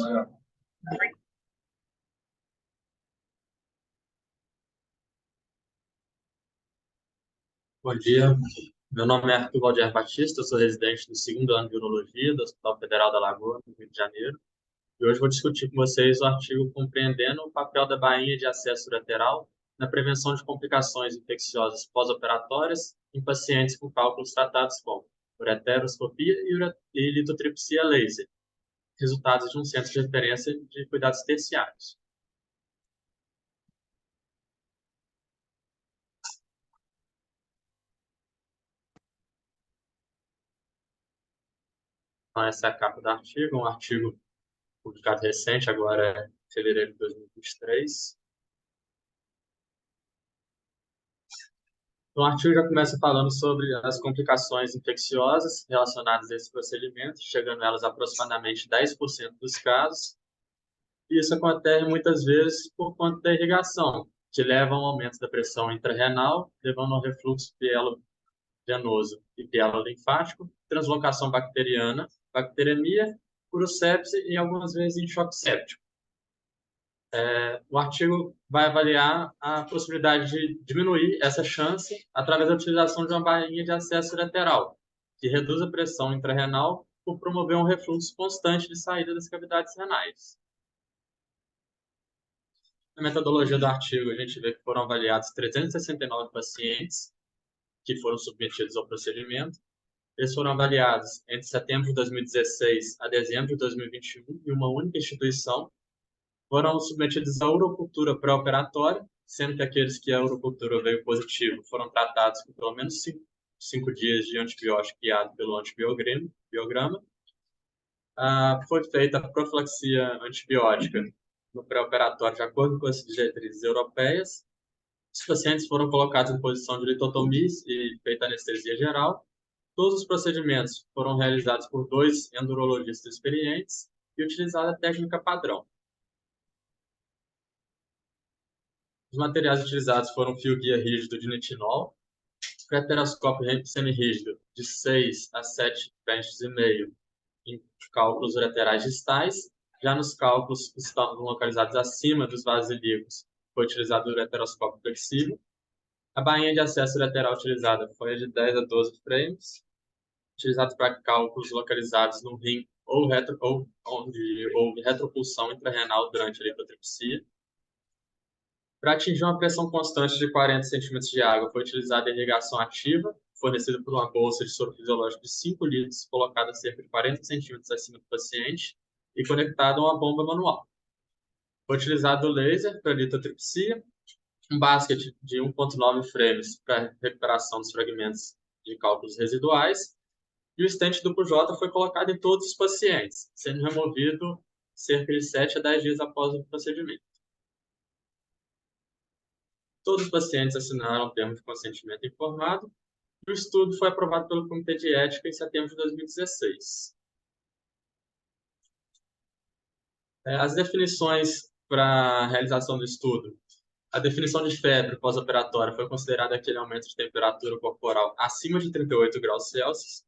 Bom dia, meu nome é Arthur Valdir Batista, eu sou residente do segundo ano de Urologia do Hospital Federal da Lagoa, no Rio de Janeiro, e hoje vou discutir com vocês o artigo Compreendendo o papel da bainha de acesso ureteral na prevenção de complicações infecciosas pós-operatórias em pacientes com cálculos tratados com ureteroscopia e litotripsia laser, resultados de um centro de referência de cuidados terciários. Então, essa é a capa do artigo, um artigo publicado recente, agora em fevereiro de 2023. Então, o artigo já começa falando sobre as complicações infecciosas relacionadas a esse procedimento, chegando elas a aproximadamente 10% dos casos. E isso acontece muitas vezes por conta da irrigação, que leva a um aumento da pressão intrarrenal, levando ao refluxo pielo-venoso e pielo-linfático, translocação bacteriana, bacteremia, urosepse e algumas vezes em choque séptico. O artigo vai avaliar a possibilidade de diminuir essa chance através da utilização de uma bainha de acesso lateral, que reduz a pressão intrarrenal por promover um refluxo constante de saída das cavidades renais. Na metodologia do artigo, a gente vê que foram avaliados 369 pacientes que foram submetidos ao procedimento. Eles foram avaliados entre setembro de 2016 a dezembro de 2021 em uma única instituição. Foram submetidos à urocultura pré-operatória, sendo que aqueles que a urocultura veio positivo foram tratados com pelo menos 5 dias de antibiótico guiado pelo antibiograma. Foi feita a profilaxia antibiótica no pré-operatório de acordo com as diretrizes europeias. Os pacientes foram colocados em posição de litotomia e feita anestesia geral. Todos os procedimentos foram realizados por 2 endurologistas experientes e utilizada a técnica padrão. Os materiais utilizados foram fio guia rígido de nitinol, preteroscópio semirrígido de 6 a 7 pentes e meio em cálculos ureterais distais. Já nos cálculos que estão localizados acima dos vasos ilíacos, foi utilizado o ureteroscópio flexível. A bainha de acesso ureteral utilizada foi de 10 a 12 frames, utilizados para cálculos localizados no rim ou onde houve retropulsão intrarrenal durante a lipotripsia. Para atingir uma pressão constante de 40 centímetros de água, foi utilizada a irrigação ativa, fornecida por uma bolsa de soro fisiológico de 5 litros, colocada a cerca de 40 centímetros acima do paciente e conectada a uma bomba manual. Foi utilizado o laser para litotripsia, um basket de 1,9 frames para recuperação dos fragmentos de cálculos residuais, e o stent duplo J foi colocado em todos os pacientes, sendo removido cerca de 7 a 10 dias após o procedimento. Todos os pacientes assinaram o termo de consentimento informado e o estudo foi aprovado pelo Comitê de Ética em setembro de 2016. As definições para a realização do estudo. A definição de febre pós-operatória foi considerada aquele aumento de temperatura corporal acima de 38 graus Celsius,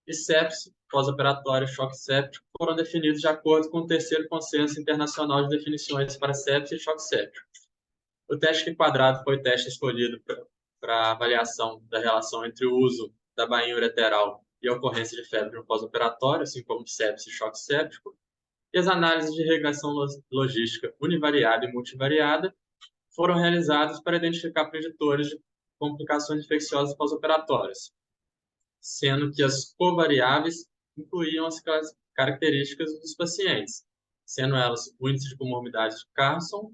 e sepse pós-operatório e choque séptico foram definidos de acordo com o terceiro consenso internacional de definições para sepse e choque séptico. O teste quadrado foi o teste escolhido para avaliação da relação entre o uso da bainha ureteral e a ocorrência de febre no pós-operatório, assim como sepse e choque séptico. E as análises de regressão logística univariada e multivariada foram realizadas para identificar preditores de complicações infecciosas pós-operatórias, sendo que as covariáveis incluíam as características dos pacientes, sendo elas o índice de comorbidade de Carson,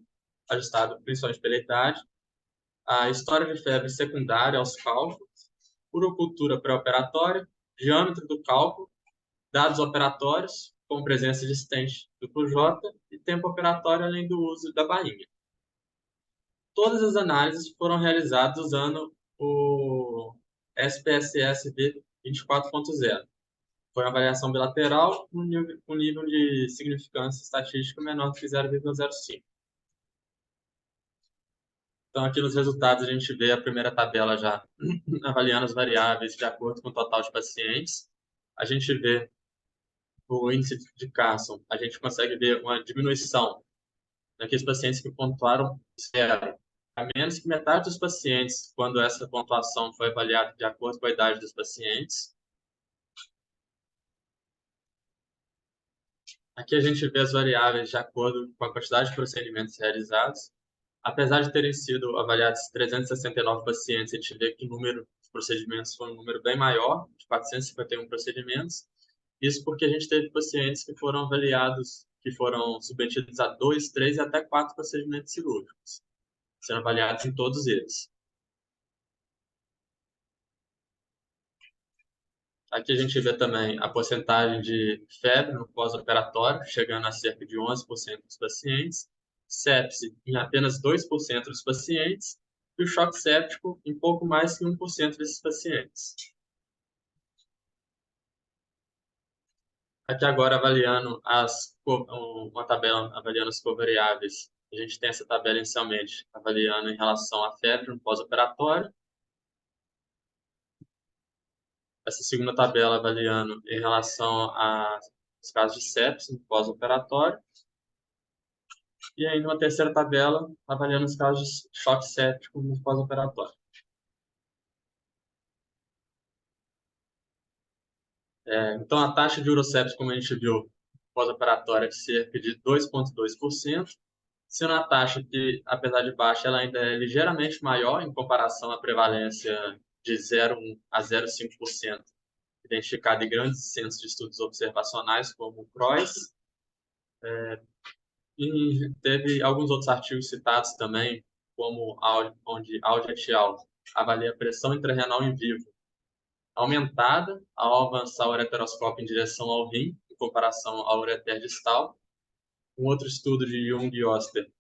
ajustado principalmente pela idade, a história de febre secundária aos cálculos, urocultura pré-operatória, diâmetro do cálculo, dados operatórios, com presença de stent duplo J e tempo operatório além do uso da bainha. Todas as análises foram realizadas usando o SPSS-V 24.0. Foi uma avaliação bilateral com nível de significância estatística menor do que 0,05. Então, aqui nos resultados, a gente vê a primeira tabela já avaliando as variáveis de acordo com o total de pacientes. A gente vê o índice de Carson, a gente consegue ver uma diminuição naqueles pacientes que pontuaram zero. A menos que metade dos pacientes, quando essa pontuação foi avaliada de acordo com a idade dos pacientes. Aqui a gente vê as variáveis de acordo com a quantidade de procedimentos realizados. Apesar de terem sido avaliados 369 pacientes, a gente vê que o número de procedimentos foi um número bem maior, de 451 procedimentos. Isso porque a gente teve pacientes que foram avaliados, que foram submetidos a 2, 3 e até 4 procedimentos cirúrgicos, sendo avaliados em todos eles. Aqui a gente vê também a porcentagem de febre no pós-operatório, chegando a cerca de 11% dos pacientes, sepse em apenas 2% dos pacientes e o choque séptico em pouco mais que 1% desses pacientes. Aqui agora avaliando uma tabela avaliando as covariáveis. A gente tem essa tabela inicialmente avaliando em relação à febre no pós-operatório. Essa segunda tabela avaliando em relação aos casos de sepse no pós-operatório. E ainda uma terceira tabela avaliando os casos de choque séptico no pós-operatório. Então, a taxa de urosepsia, como a gente viu, pós-operatória é de cerca de 2,2%, sendo a taxa que, apesar de baixa, ela ainda é ligeiramente maior em comparação à prevalência de 0,1 a 0,5%, identificada em grandes centros de estudos observacionais, como o CROIS. E teve alguns outros artigos citados também, como onde Audi et al. Avalia a pressão intrarenal em vivo aumentada ao avançar o ureteroscópio em direção ao rim, em comparação ao ureter distal. Um outro estudo de Jung e Oster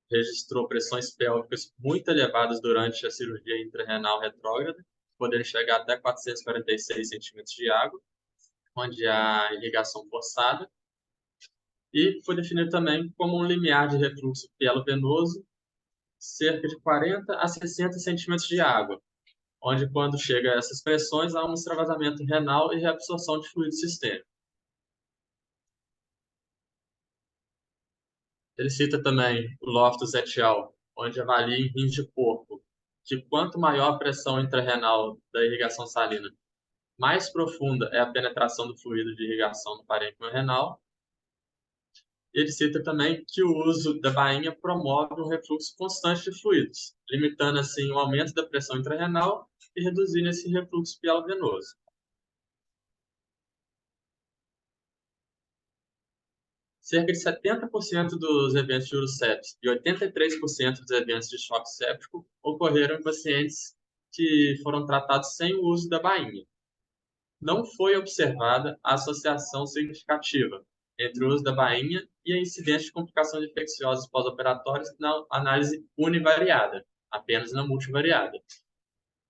registrou pressões pélvicas muito elevadas durante a cirurgia intrarenal retrógrada, podendo chegar até 446 centímetros de água, onde há irrigação forçada. E foi definido também como um limiar de refluxo pielo-venoso, cerca de 40 a 60 centímetros de água, onde, quando chega a essas pressões, há um extravasamento renal e reabsorção de fluido sistêmico. Ele cita também o Loftus et al., onde avalia em rins de porco que quanto maior a pressão intrarrenal da irrigação salina, mais profunda é a penetração do fluido de irrigação no parênquima renal. Ele cita também que o uso da bainha promove um refluxo constante de fluidos, limitando assim o aumento da pressão intrarrenal e reduzindo esse refluxo pielo-venoso. Cerca de 70% dos eventos de urosepsia e 83% dos eventos de choque séptico ocorreram em pacientes que foram tratados sem o uso da bainha. Não foi observada a associação significativa entre o uso da bainha e a incidência de complicações infecciosas pós-operatórias na análise univariada, apenas na multivariada,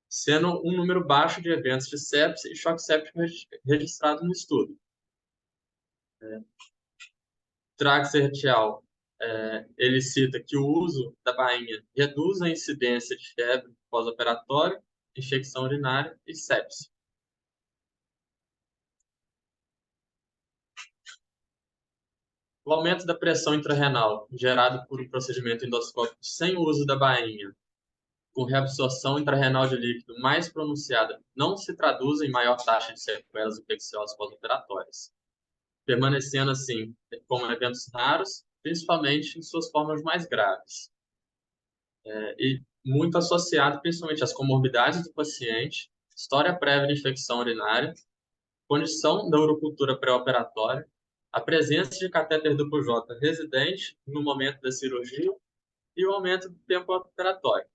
sendo um número baixo de eventos de sepse e choque séptico registrados no estudo. Traxler et al. Ele cita que o uso da bainha reduz a incidência de febre pós-operatória, infecção urinária e sepse. O aumento da pressão intrarrenal gerado por um procedimento endoscópico sem o uso da bainha, com reabsorção intrarrenal de líquido mais pronunciada, não se traduz em maior taxa de sequelas infecciosas pós-operatórias, permanecendo assim como eventos raros, principalmente em suas formas mais graves. E muito associado principalmente às comorbidades do paciente, história prévia de infecção urinária, condição da urocultura pré-operatória, a presença de catéter duplo J residente no momento da cirurgia e o aumento do tempo operatório.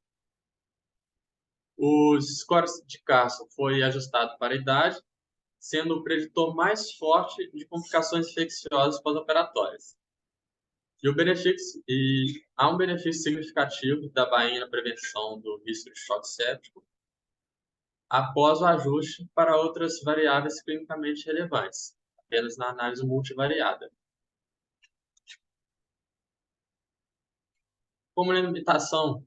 Os scores de Carson foi ajustado para a idade, sendo o preditor mais forte de complicações infecciosas pós-operatórias. E há um benefício significativo da bainha na prevenção do risco de choque séptico após o ajuste para outras variáveis clinicamente relevantes, apenas na análise multivariada. Como limitação,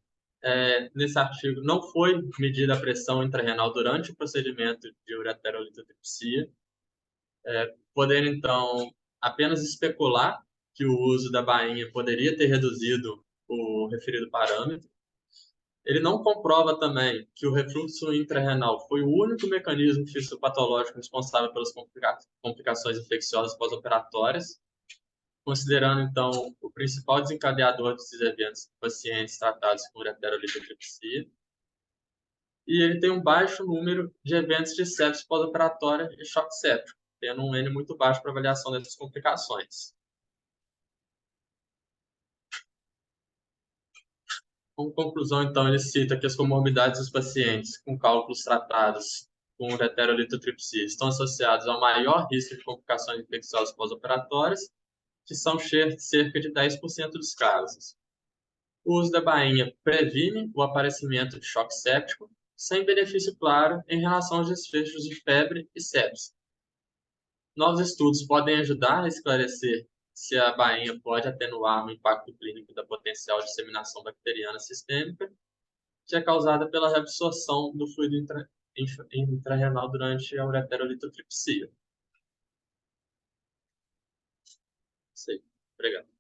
nesse artigo não foi medida a pressão intrarenal durante o procedimento de ureterolitotripsia. Podendo, então, apenas especular que o uso da bainha poderia ter reduzido o referido parâmetro. Ele não comprova também que o refluxo intrarrenal foi o único mecanismo fisiopatológico responsável pelas complicações infecciosas pós-operatórias, considerando, então, o principal desencadeador desses eventos em pacientes tratados com ureterolitotripsia. E ele tem um baixo número de eventos de sepsis pós-operatória e choque séptico, tendo um N muito baixo para avaliação dessas complicações. Como conclusão, então, ele cita que as comorbidades dos pacientes com cálculos tratados com ureterolitotripsia estão associados ao maior risco de complicações infecciosas pós-operatórias, que são cerca de 10% dos casos. O uso da bainha previne o aparecimento de choque séptico, sem benefício claro em relação aos desfechos de febre e sepsis. Novos estudos podem ajudar a esclarecer se a bainha pode atenuar o impacto clínico da potencial disseminação bacteriana sistêmica, que é causada pela reabsorção do fluido intrarrenal durante a ureterolitotripsia. Isso aí. Obrigado.